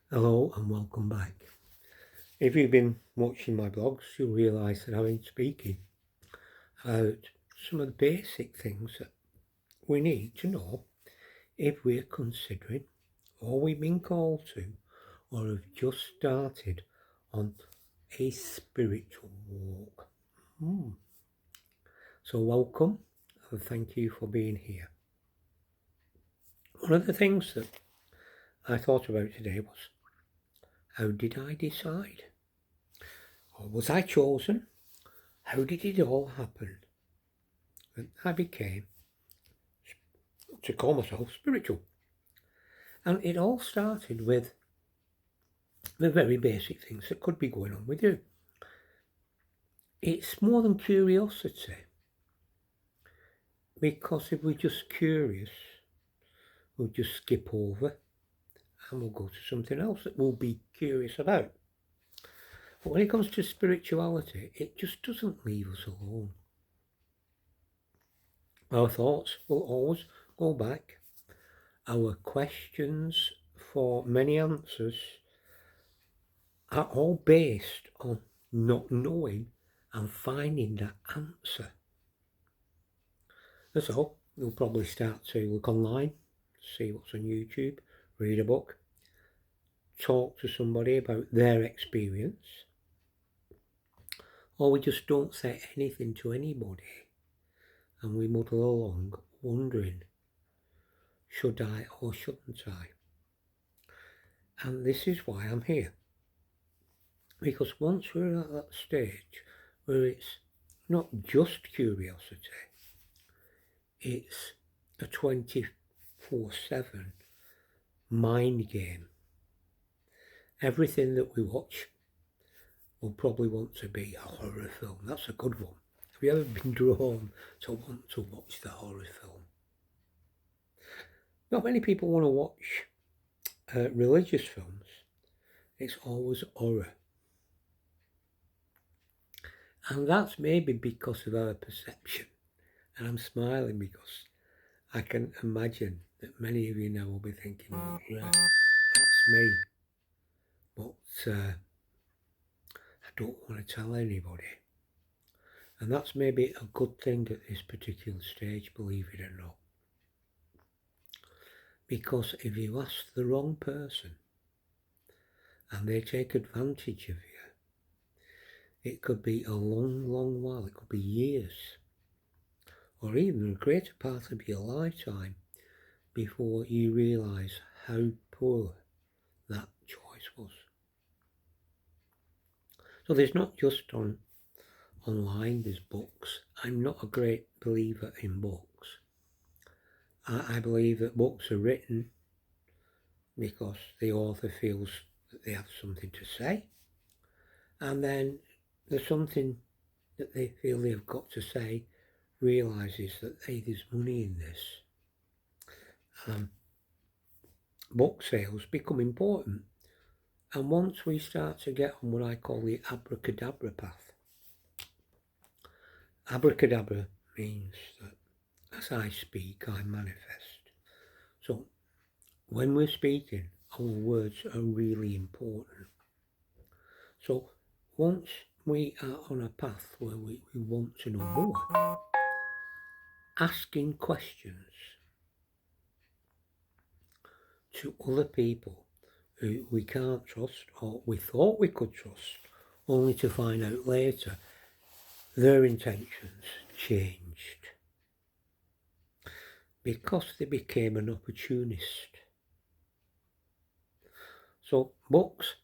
Hello and welcome back. If you've been watching my blogs, you'll realise that I've been speaking about some of the basic things that we need to know if we're considering or we've been called to or have just started on a spiritual walk. So welcome and thank you for being here. One of the things that I thought about today was, how did I decide? Or was I chosen? How did it all happen? And I became to call myself spiritual. And it all started with the very basic things that could be going on with you. It's more than curiosity, because if we're just curious, we'll just skip over and we'll go to something else that we'll be curious about. But when it comes to spirituality, it just doesn't leave us alone. Our thoughts will always go back. Our questions for many answers are all based on not knowing and finding that answer. And so you'll probably start to look online, see what's on YouTube, read a book, talk to somebody about their experience, or we just don't say anything to anybody and we muddle along wondering, should I or shouldn't I? And this is why I'm here. Because once we're at that stage where it's not just curiosity, it's a 24/7 mind game. Everything that we watch will probably want to be a horror film. That's a good one. Have you ever been drawn to want to watch the horror film? Not many people want to watch religious films. It's always horror. And that's maybe because of our perception. And I'm smiling because I can imagine that many of you now will be thinking, well, yeah, that's me. But I don't want to tell anybody. And that's maybe a good thing at this particular stage, believe it or not. Because if you ask the wrong person and they take advantage of you, it could be a long, long while. It could be years or even a greater part of your lifetime before you realise how poor that choice was. So there's not just online, there's books. I'm not a great believer in books. I believe that books are written because the author feels that they have something to say, and then there's something that they feel they've got to say realises that, hey, there's money in this. Book sales become important, and once we start to get on what I call the abracadabra path, abracadabra means that as I speak, I manifest. So when we're speaking, our words are really important. So once we are on a path where we want to know more, asking questions to other people who we can't trust or we thought we could trust, only to find out later their intentions changed because they became an opportunist. So books,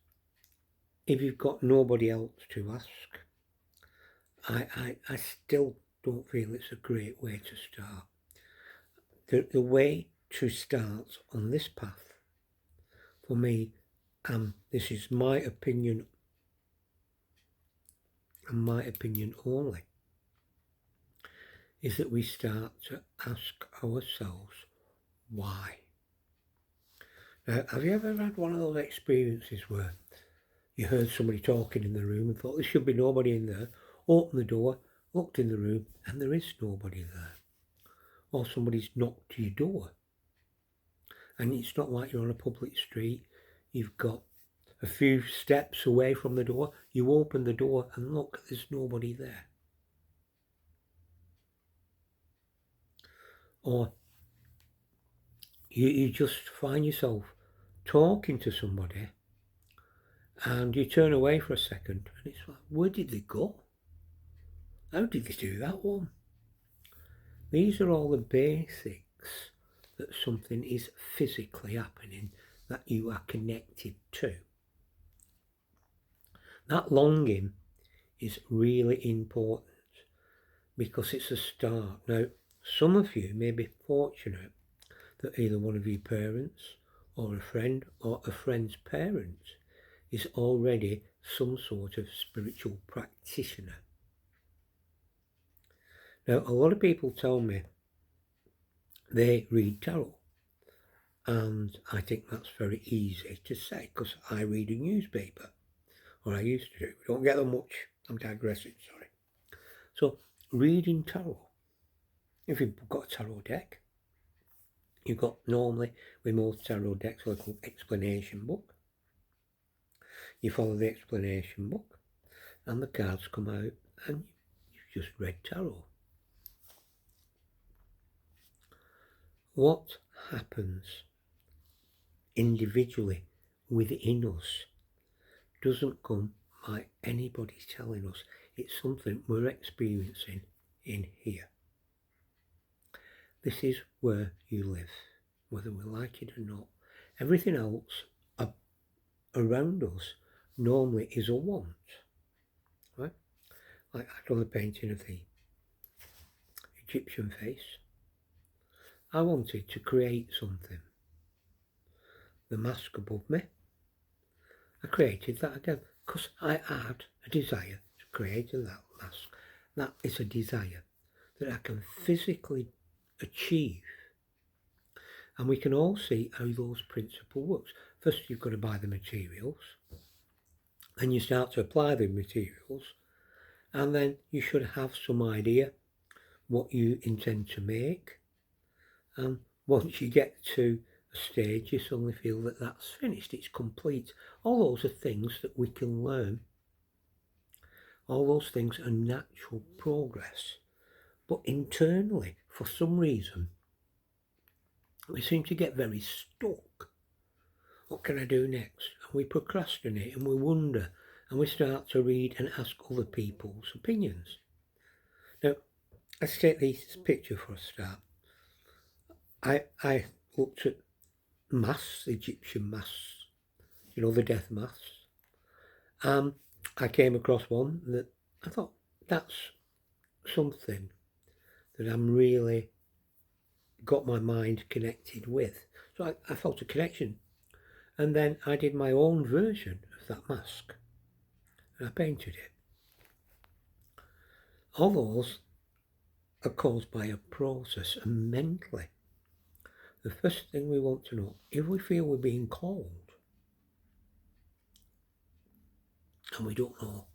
if you've got nobody else to ask, I still don't feel it's a great way to start. The way to start on this path, for me, this is my opinion and my opinion only, is that we start to ask ourselves why. Now, have you ever had one of those experiences where you heard somebody talking in the room and thought there should be nobody in there, opened the door, looked in the room, and there is nobody there? Or somebody's knocked to your door. And it's not like you're on a public street, you've got a few steps away from the door, you open the door and look, there's nobody there. Or you just find yourself talking to somebody and you turn away for a second and it's like, where did they go? How did they do that one? These are all the basics that something is physically happening, that you are connected to. That longing is really important because it's a start. Now, some of you may be fortunate that either one of your parents or a friend or a friend's parents is already some sort of spiritual practitioner. Now, a lot of people tell me they read tarot, and I think that's very easy to say because I read a newspaper, or I used to do. We don't get them much. I'm digressing, sorry. So, reading tarot. If you've got a tarot deck, you've got normally with most tarot decks a little explanation book. You follow the explanation book, and the cards come out, and you've just read tarot. What happens individually within us doesn't come by anybody telling us. It's something we're experiencing in here. This is where you live, whether we like it or not. Everything else around us normally is a want, right? Like I've done a painting of the Egyptian face. I wanted to create something. The mask above me, I created that again because I had a desire to create that mask. That is a desire that I can physically achieve. And we can all see how those principles works. First, you've got to buy the materials. Then you start to apply the materials. And then you should have some idea what you intend to make. And once you get to a stage, you suddenly feel that that's finished, it's complete. All those are things that we can learn. All those things are natural progress. But internally, for some reason, we seem to get very stuck. What can I do next? And we procrastinate and we wonder and we start to read and ask other people's opinions. Now, let's take this picture for a start. I looked at masks, Egyptian masks, the death masks. I came across one that I thought, that's something that I'm really got my mind connected with. So I felt a connection. And then I did my own version of that mask. And I painted it. All those are caused by a process, and mentally. The first thing we want to know, if we feel we're being called, and we don't know,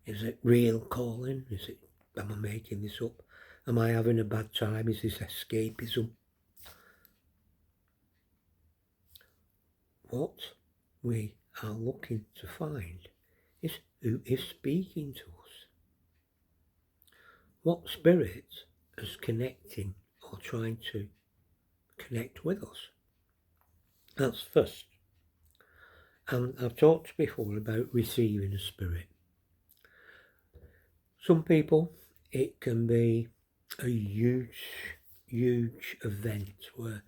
is it real calling? Am I making this up? Am I having a bad time? Is this escapism? What we are looking to find is who is speaking to us. What spirit is connecting or trying to connect with us. That's first. And I've talked before about receiving a spirit. Some people, it can be a huge event where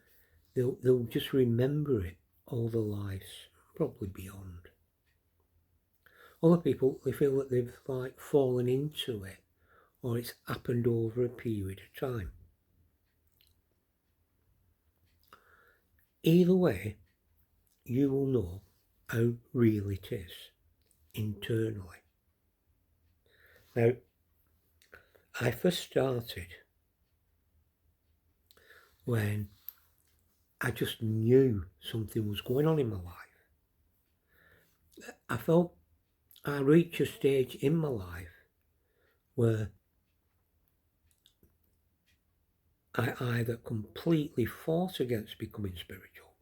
they'll just remember it all their lives, probably beyond. Other people, they feel that they've fallen into it, or it's happened over a period of time. Either way, you will know how real it is internally. Now, I first started when I just knew something was going on in my life. I felt I reached a stage in my life where I either completely fought against becoming spiritual,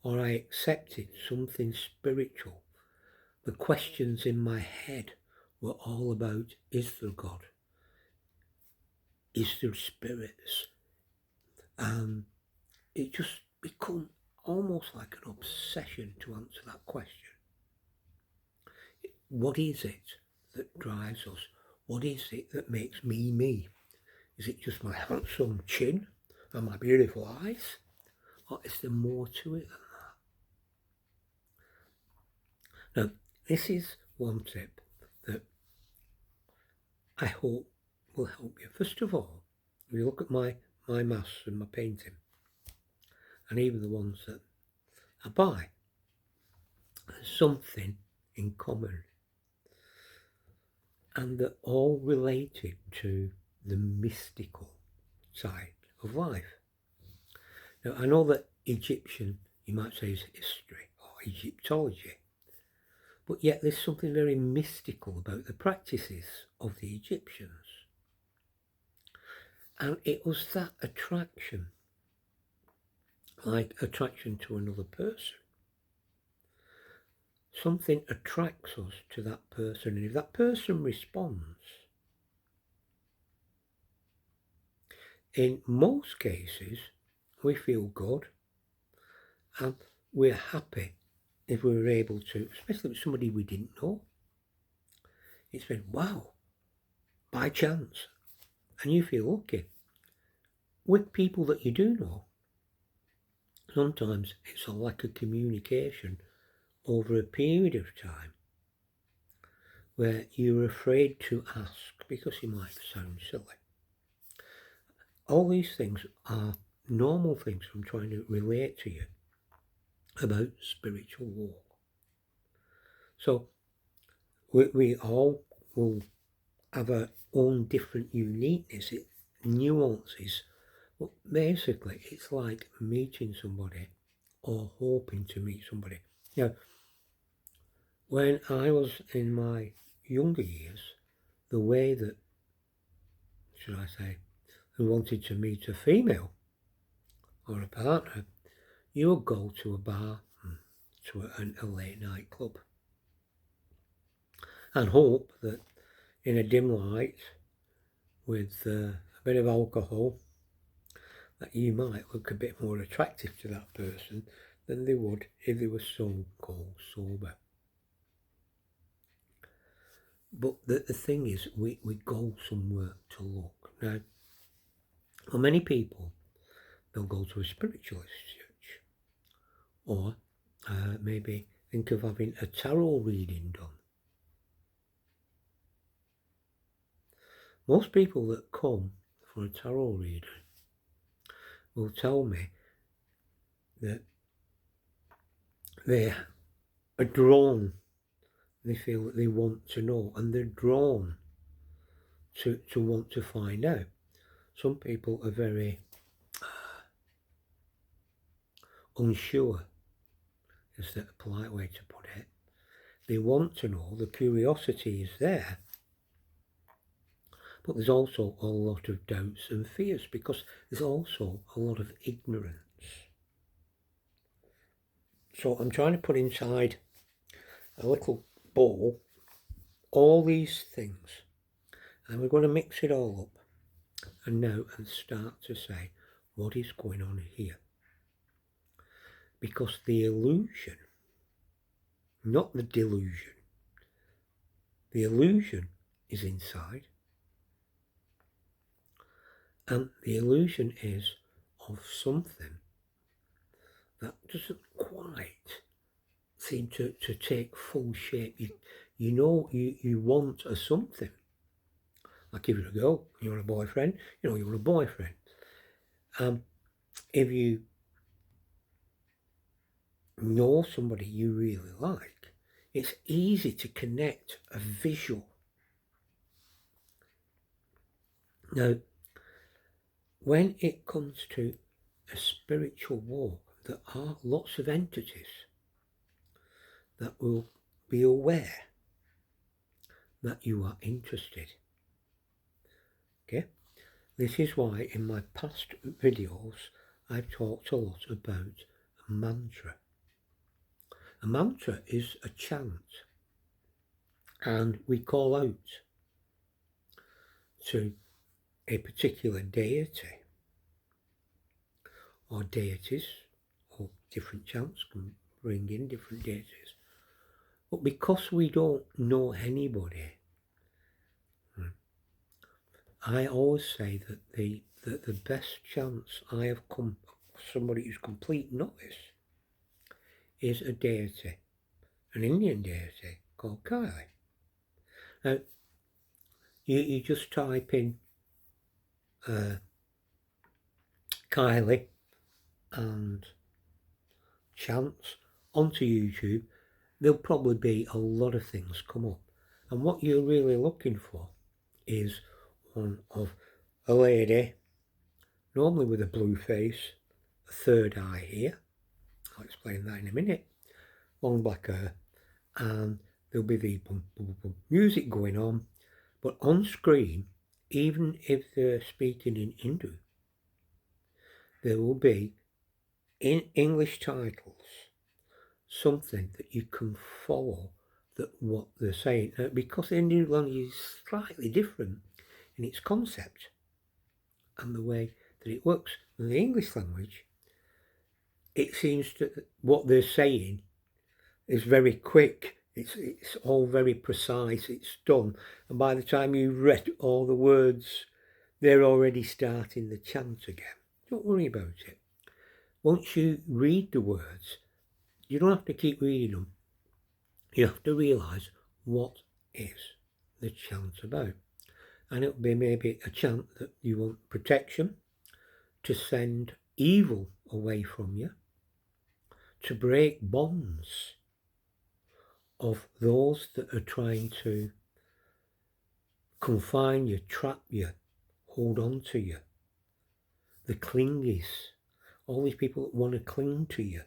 or I accepted something spiritual, the questions in my head were all about, is there God? Is there spirits? It just become almost like an obsession to answer that question. What is it that drives us? What is it that makes me me? Is it just my handsome chin and my beautiful eyes? Or is there more to it than that? Now, this is one tip that I hope will help you. First of all, if you look at my masks and my painting, and even the ones that I buy, there's something in common. And they're all related to the mystical side of life. Now, I know that Egyptian, you might say, is history or Egyptology, but yet there's something very mystical about the practices of the Egyptians. And it was that attraction, like attraction to another person. Something attracts us to that person, and if that person responds, in most cases, we feel good and we're happy if we were able to, especially with somebody we didn't know. It's been, wow, by chance. And you feel lucky. With people that you do know, sometimes it's a lack of communication over a period of time where you're afraid to ask because you might sound silly. All these things are normal things I'm trying to relate to you about spiritual walk. So we all will have our own different uniqueness, nuances, but basically it's like meeting somebody or hoping to meet somebody. Now, when I was in my younger years, the way that, should I say, who wanted to meet a female or a partner, you would go to a bar, to a late night club, and hope that in a dim light with a bit of alcohol that you might look a bit more attractive to that person than they would if they were so-called sober. But the thing is, we go somewhere to look. Now, for many people, they'll go to a spiritualist church, or maybe think of having a tarot reading done. Most people that come for a tarot reading will tell me that they are drawn, they feel that they want to know, and they're drawn to want to find out. Some people are very unsure, is that a polite way to put it. They want to know, the curiosity is there, but there's also a lot of doubts and fears because there's also a lot of ignorance. So I'm trying to put inside a little bowl all these things, and we're going to mix it all up and now and start to say what is going on here. Because the illusion, not the delusion, the illusion is inside, and the illusion is of something that doesn't quite seem to take full shape. You know you want a something. I'll give it a go. You want a boyfriend? You know you want a boyfriend. If you know somebody you really like, it's easy to connect a visual. Now, when it comes to a spiritual walk, there are lots of entities that will be aware that you are interested. Okay? This is why in my past videos I've talked a lot about a mantra. A mantra is a chant, and we call out to a particular deity or deities, or different chants can bring in different deities. But because we don't know anybody, I always say that the best chance I have come, somebody who's complete novice, is a deity, an Indian deity called Kali. Now, you just type in Kylie and chants onto YouTube, there'll probably be a lot of things come up. And what you're really looking for is one of a lady, normally with a blue face, a third eye here, I'll explain that in a minute, long black hair, and there'll be the boom, boom, boom, music going on, but on screen, even if they're speaking in Hindu, there will be, in English titles, something that you can follow that what they're saying. Because the Indian language is slightly different in its concept and the way that it works. In the English language, it seems that what they're saying is very quick. It's all very precise. It's done. And by the time you've read all the words, they're already starting the chant again. Don't worry about it. Once you read the words, you don't have to keep reading them. You have to realise what is the chant about. And it'll be maybe a chant that you want protection, to send evil away from you, to break bonds of those that are trying to confine you, trap you, hold on to you. The clingies, all these people that want to cling to you,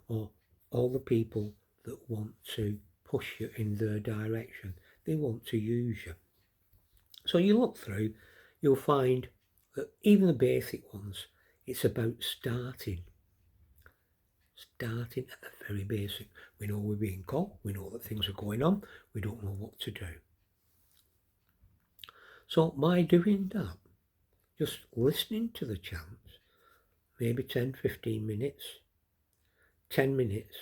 or all the people that want to push you in their direction. They want to use you. So you look through, you'll find that even the basic ones, it's about starting at the very basic. We know we're being called, we know that things are going on, we don't know what to do. So by doing that, just listening to the chants, maybe 10, 15 minutes, 10 minutes,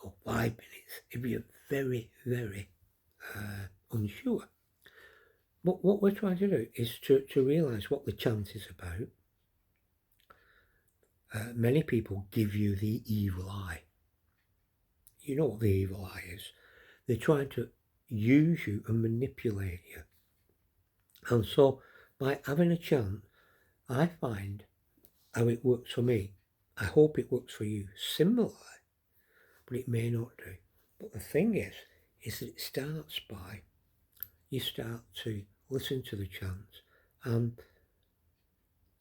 or 5 minutes, if you're very, very unsure. But what we're trying to do is to realise what the chant is about. Many people give you the evil eye. You know what the evil eye is. They're trying to use you and manipulate you. And so by having a chant, I find how it works for me. I hope it works for you similarly, but it may not do. But the thing is that it starts by, you start to listen to the chants, and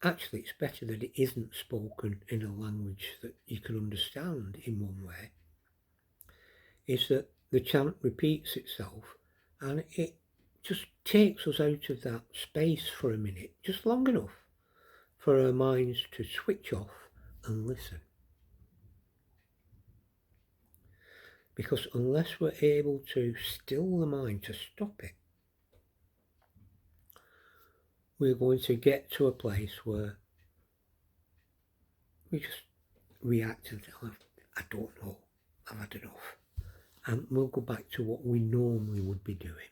actually it's better that it isn't spoken in a language that you can understand in one way, is that the chant repeats itself and it just takes us out of that space for a minute, just long enough for our minds to switch off and listen. Because unless we're able to still the mind, to stop it, we're going to get to a place where we just react and say, I don't know, I've had enough. And we'll go back to what we normally would be doing.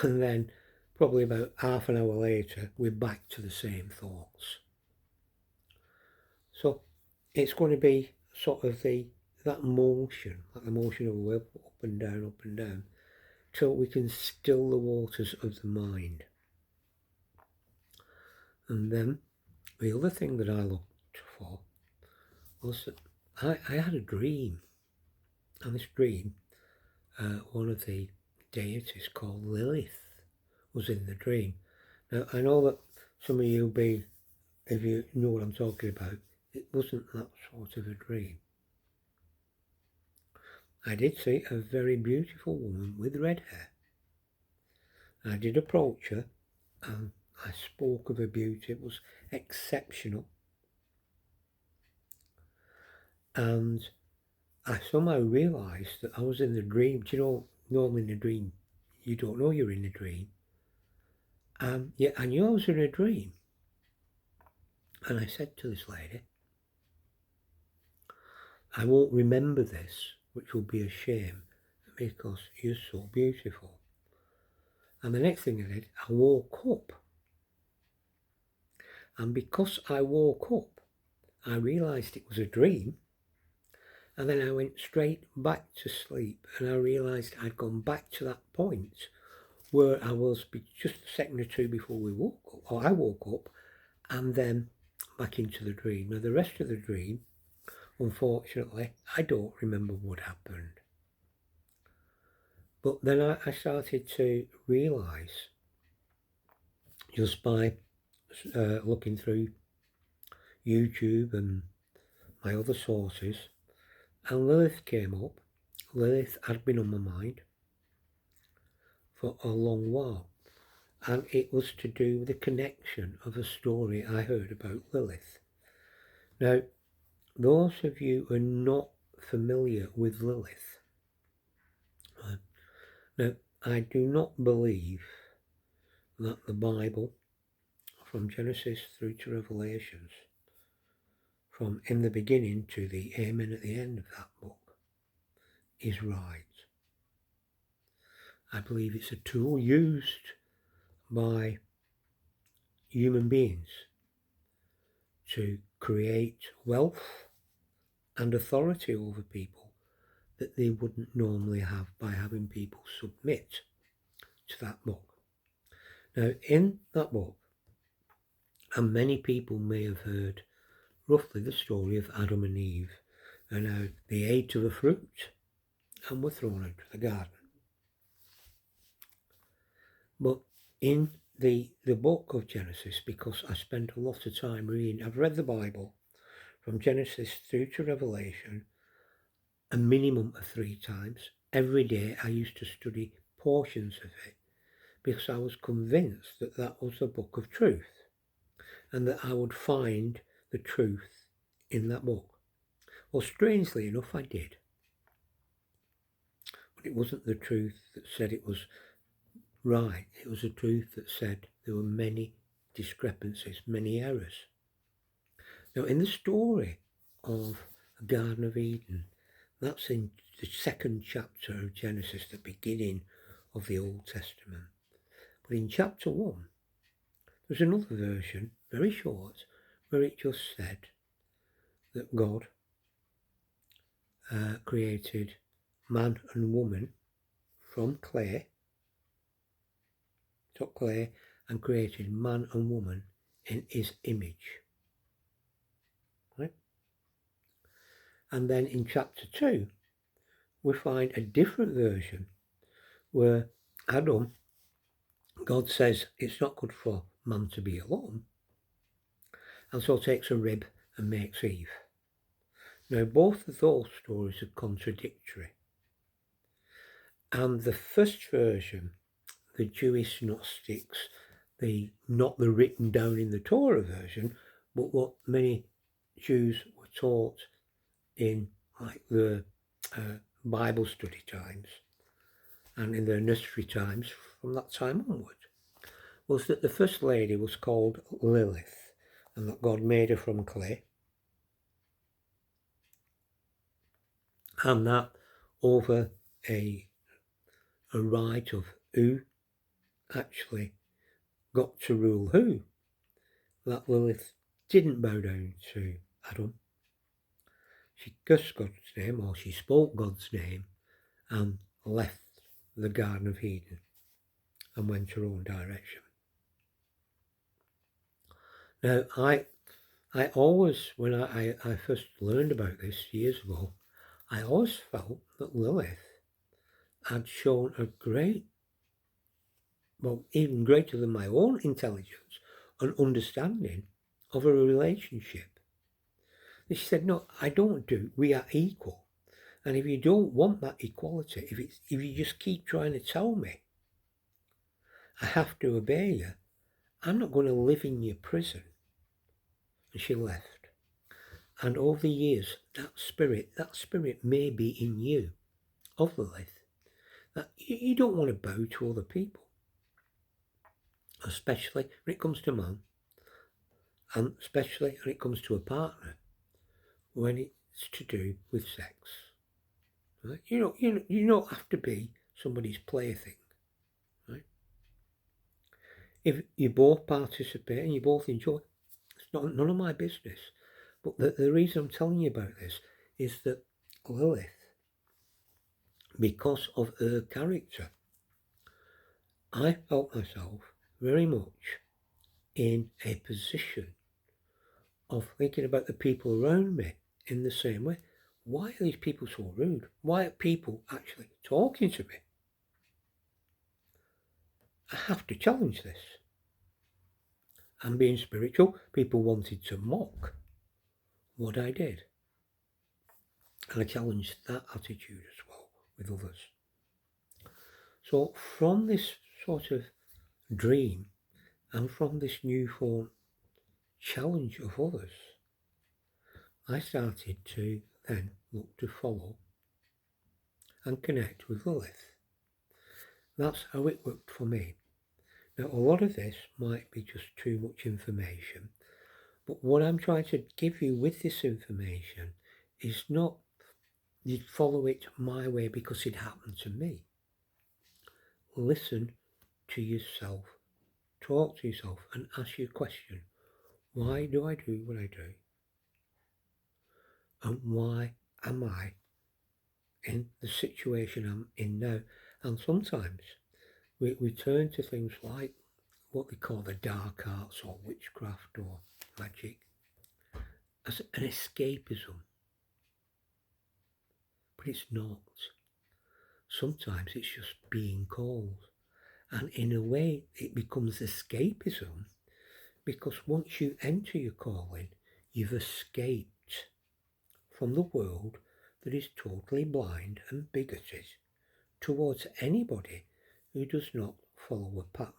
And then probably about half an hour later, we're back to the same thoughts. So it's going to be sort of that motion, like the motion of a wave, up and down, till we can still the waters of the mind. And then the other thing that I looked for was that I had a dream. And this dream, one of the deities called Lilith was in the dream. Now, I know that some of you if you know what I'm talking about, it wasn't that sort of a dream. I did see a very beautiful woman with red hair. I did approach her and I spoke of her beauty. It was exceptional. And I somehow realised that I was in the dream. Do you know, normally in a dream, you don't know you're in a dream. Yeah, I knew I was in a dream. And I said to this lady, I won't remember this, which will be a shame, because you're so beautiful. And the next thing I did, I woke up. And because I woke up, I realised it was a dream. And then I went straight back to sleep, and I realised I'd gone back to that point where I was just a second or two before we woke up, or I woke up, and then back into the dream. Now the rest of the dream, unfortunately, I don't remember what happened. But then I started to realise, just by looking through YouTube and my other sources, and Lilith came up. Lilith had been on my mind for a long while, and it was to do with the connection of a story I heard about Lilith. Now, those of you who are not familiar with Lilith, now I do not believe that the Bible, from Genesis through to Revelations, from in the beginning to the amen at the end of that book, is right. I believe it's a tool used by human beings to create wealth and authority over people that they wouldn't normally have by having people submit to that book. Now, in that book, and many people may have heard roughly the story of Adam and Eve, and how they ate of the fruit and were thrown out of the garden. But in the book of Genesis, because I spent a lot of time reading, I've read the Bible from Genesis through to Revelation a minimum of 3 times. Every day I used to study portions of it because I was convinced that that was a book of truth and that I would find the truth in that book. Well, strangely enough, I did. But it wasn't the truth that said it was right. It was the truth that said there were many discrepancies, many errors. Now, in the story of the Garden of Eden, that's in the 2nd chapter of Genesis, the beginning of the Old Testament. But in chapter 1, there's another version, very short, where it just said that God created man and woman from clay, took clay and created man and woman in his image. Right? And then in chapter 2, we find a different version where Adam, God says it's not good for man to be alone, and so takes a rib and makes Eve. Now, both of those stories are contradictory. And the first version, the Jewish Gnostics, not the written down in the Torah version, but what many Jews were taught in like the Bible study times and in their nursery times from that time onward, was that the first lady was called Lilith and that God made her from clay, and that over a right of who actually got to rule who, that Lilith didn't bow down to Adam. She cursed God's name, or she spoke God's name, and left the Garden of Eden and went her own direction. Now, I always, when I first learned about this years ago, I always felt that Lilith had shown a great, well, even greater than my own intelligence and understanding of a relationship. And she said, no, I don't do, we are equal. And if you don't want that equality, if you just keep trying to tell me I have to obey you, I'm not going to live in your prison. And she left. And over the years, that spirit may be in you, of Lilith, that you don't want to bow to other people, especially when it comes to man, and especially when it comes to a partner, when it's to do with sex. Right? You don't have to be somebody's plaything. Right? If you both participate and you both enjoy, it's none of my business. But the reason I'm telling you about this is that Lilith, because of her character, I felt myself very much in a position of thinking about the people around me in the same way. Why are these people so rude? Why are people actually talking to me? I have to challenge this. And being spiritual, people wanted to mock what I did. And I challenged that attitude as well with others. So from this sort of dream and from this newfound challenge of others, I started to then look to follow and connect with Lilith. That's how it worked for me. Now, a lot of this might be just too much information, but what I'm trying to give you with this information is not you follow it my way because it happened to me. Listen to yourself, talk to yourself and ask your question. Why do I do what I do? And why am I in the situation I'm in now? And sometimes we turn to things like what they call the dark arts or witchcraft or magic as an escapism. But it's not. Sometimes it's just being called. And in a way, it becomes escapism because once you enter your calling, you've escaped from the world that is totally blind and bigoted towards anybody who does not follow a pattern.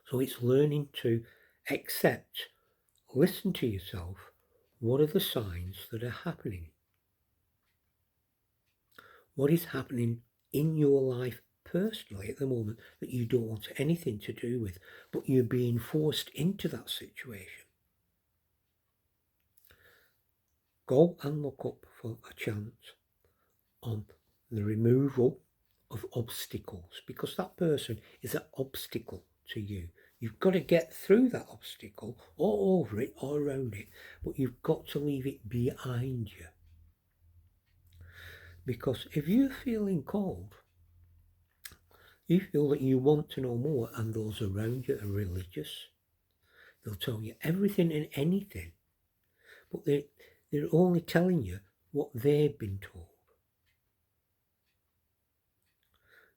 So it's learning to accept, listen to yourself, what are the signs that are happening? What is happening in your life personally at the moment that you don't want anything to do with, but you're being forced into that situation? Go and look up for a chant on the removal of obstacles, because that person is an obstacle to you. You've got to get through that obstacle or over it or around it, but you've got to leave it behind you. Because if you're feeling cold, you feel that you want to know more, and those around you are religious. They'll tell you everything and anything, but they're only telling you what they've been told.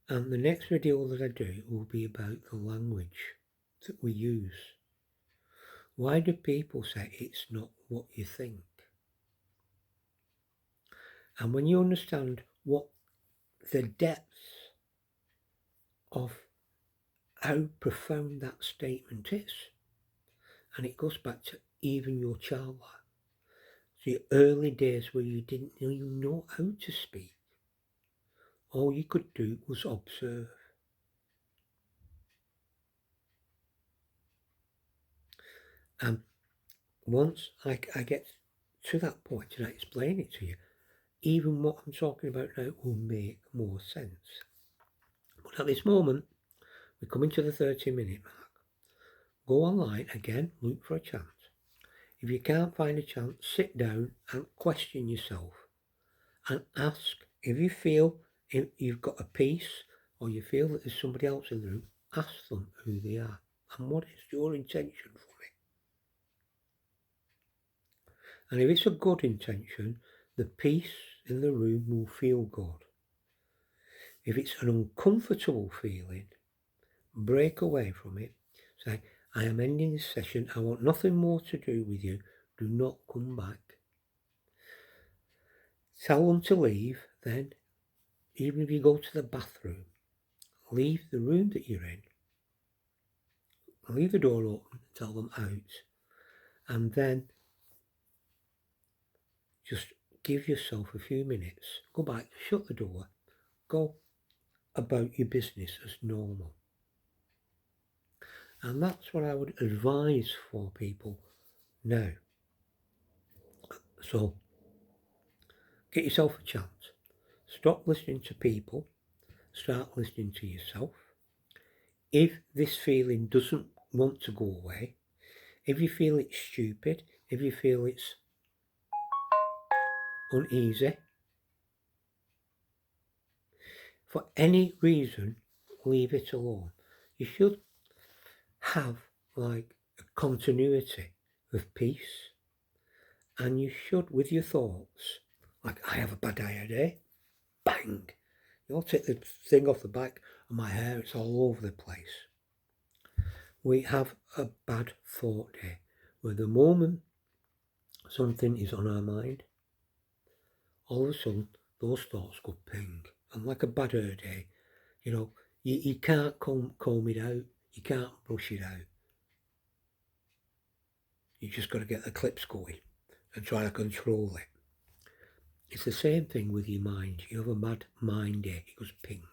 And the next video that I do will be about the language that we use. Why do people say it's not what you think? And when you understand what the depths of how profound that statement is, and it goes back to even your child life, the early days where you didn't even know how to speak. All you could do was observe. And once I get to that point and I explain it to you, even what I'm talking about now will make more sense. But at this moment, we're coming to the 30-minute mark. Go online again, look for a chant. If you can't find a chant, sit down and question yourself and ask. If you feel if you've got a piece or you feel that there's somebody else in the room, ask them who they are and what is your intention for it. And if it's a good intention, the peace in the room will feel good. If it's an uncomfortable feeling, break away from it. Say, I am ending this session. I want nothing more to do with you. Do not come back. Tell them to leave then. Even if you go to the bathroom, leave the room that you're in. Leave the door open, tell them out. and then just give yourself a few minutes, go back, shut the door, go about your business as normal. And that's what I would advise for people now. So get yourself a chance. Stop listening to people. Start listening to yourself. If this feeling doesn't want to go away, if you feel it's stupid, if you feel it's uneasy, for any reason, leave it alone. You should have like a continuity of peace, and you should, with your thoughts, like I have a bad day, bang, you'll take the thing off the back of my hair, it's all over the place. We have a bad thought day, where the moment something is on our mind, all of a sudden those thoughts go ping. And like a bad hair day, you can't comb it out, you can't brush it out. You just got to get the clips going and try to control it. It's the same thing with your mind. You have a mad mind day, it goes ping.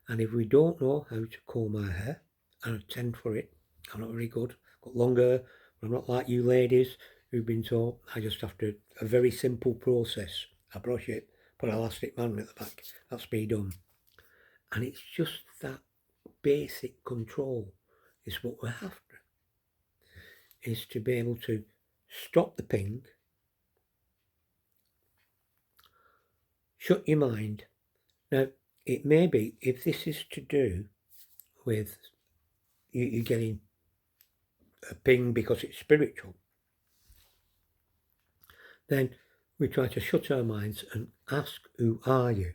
And if we don't know how to comb our hair, and I tend for it, I'm not very good, got long hair, but I'm not like you ladies who've been taught. I just have to, a very simple process. I brush it, put an elastic band at the back, that's me done. And it's just that basic control is what we're after, is to be able to stop the ping, shut your mind. Now, it may be, if this is to do with you getting a ping because it's spiritual, then we try to shut our minds and ask, who are you?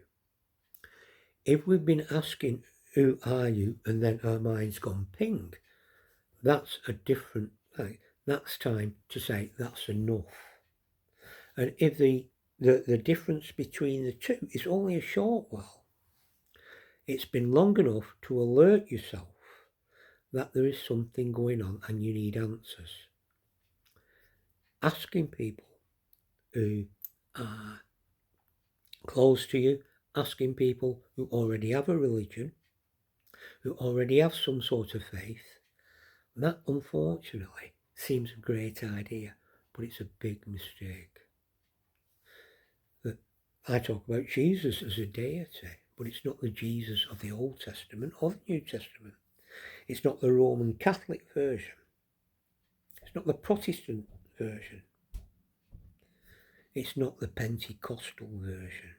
If we've been asking, who are you, and then our mind's gone ping, that's a different thing. That's time to say, that's enough. And if the difference between the two is only a short while, it's been long enough to alert yourself that there is something going on and you need answers. Asking people who are close to you, asking people who already have a religion, who already have some sort of faith, that unfortunately seems a great idea, but it's a big mistake. I talk about Jesus as a deity, but it's not the Jesus of the Old Testament or the New Testament. It's not the Roman Catholic version. It's not the Protestant version. It's not the Pentecostal version.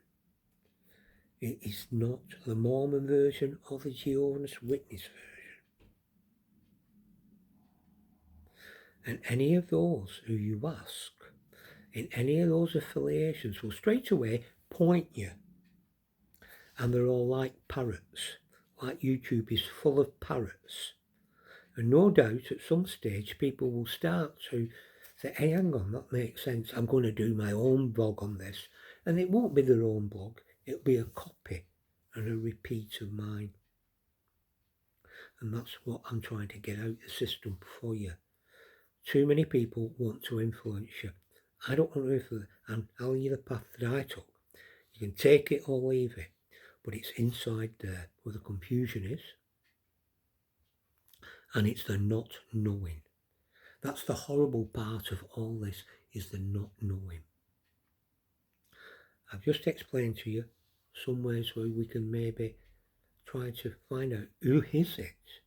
It is not the Mormon version or the Jehovah's Witness version. And any of those who you ask, in any of those affiliations, will straight away point you. And they're all like parrots, like YouTube is full of parrots. And no doubt at some stage people will start to say, hey, hang on, that makes sense. I'm going to do my own blog on this. And it won't be their own blog. It'll be a copy and a repeat of mine. And that's what I'm trying to get out the system for you. Too many people want to influence you. I don't want to influence, and I'll tell you the path that I took. You can take it or leave it, but it's inside there where the confusion is. And it's the not knowing. That's the horrible part of all this, is the not knowing. I've just explained to you some ways where we can maybe try to find out who is it,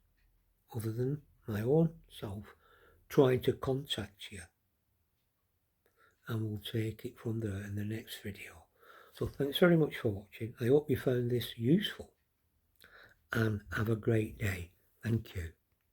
other than my own self, trying to contact you. And we'll take it from there in the next video. So thanks very much for watching. I hope you found this useful and have a great day. Thank you.